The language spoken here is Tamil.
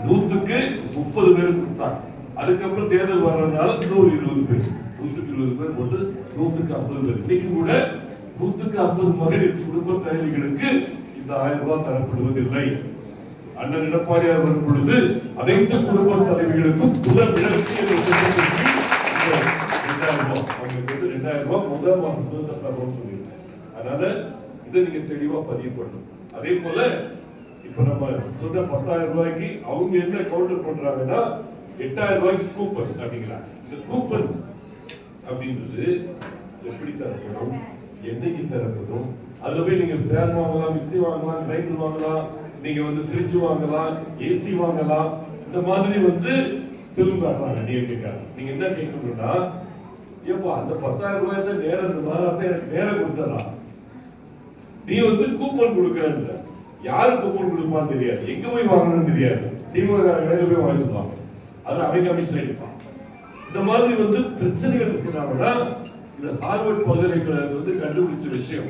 100க்கு 30 பேர் கொடுத்தாங்க. அதுக்கப்புறம் தேர்தல் வர்றதுனால இன்னொரு 20 பேர், 100க்கு 20 பேர் போட்டு 100க்கு 50 பேர். இன்னைக்கு கூட 100க்கு 50 மகளிர் குடும்ப தலைவிகளுக்கு இந்த 1000 ரூபாய் தரப்படுவதில்லை. அண்ணன் எடப்பாடியார் வரும் பொழுது அனைத்து குடும்ப தலைவிகளுக்கும் முதல் விலக்கு 2000 ரூபாய், அவங்களுக்கு 2000 ரூபாய் முதல் மாசத்துல தரணும்னு சொல்லியிருக்கேன். அதனால இதை நீங்க தெளிவா பதிவு பண்ணணும். அதே போல இப்ப நம்ம சொன்ன 10,000 ரூபாய்க்கு அவங்க என்ன கவுண்டர் பண்றாங்கன்னா 8,000 ரூபாய்க்கு கூப்பன் அப்படிங்கிறாங்க. இந்த கூப்பன் அப்படின்றது எப்படி தரப்படும், என்னைக்கு தரப்படும், அதுல போய் நீங்க ஃபேன் வாங்கலாம், மிக்சி வாங்கலாம், கிரைண்டர் வாங்கலாம், நீங்க ஃப்ரிட்ஜ் வாங்கலாம், ஏசி வாங்கலாம், இந்த மாதிரி தெலுங்கு காட்டுறாங்க. நீங்க என்ன கேட்கணும்னா, ஏப்பா அந்த 10,000 ரூபாய் தான் நேரம், இந்த மகாராஷ்டிரா எனக்கு நேரம் கொடுத்துடலாம், நீ கூப்பன் கொடுக்கறன்ற, யாரு கூப்பன் கொடுப்பான்னு தெரியாது, எங்க போய் வாங்கணும்னு தெரியாது, திமுக நேரில் போய் வாங்கி சொல்லுவாங்க, அதுல அவை கமிஷன் எடுப்பான். இந்த மாதிரி பிரச்சனைகள் இருக்கிறாங்கன்னா இது ஹார்வர்ட் பல்கலைக்கழகம் கண்டுபிடிச்ச விஷயம்.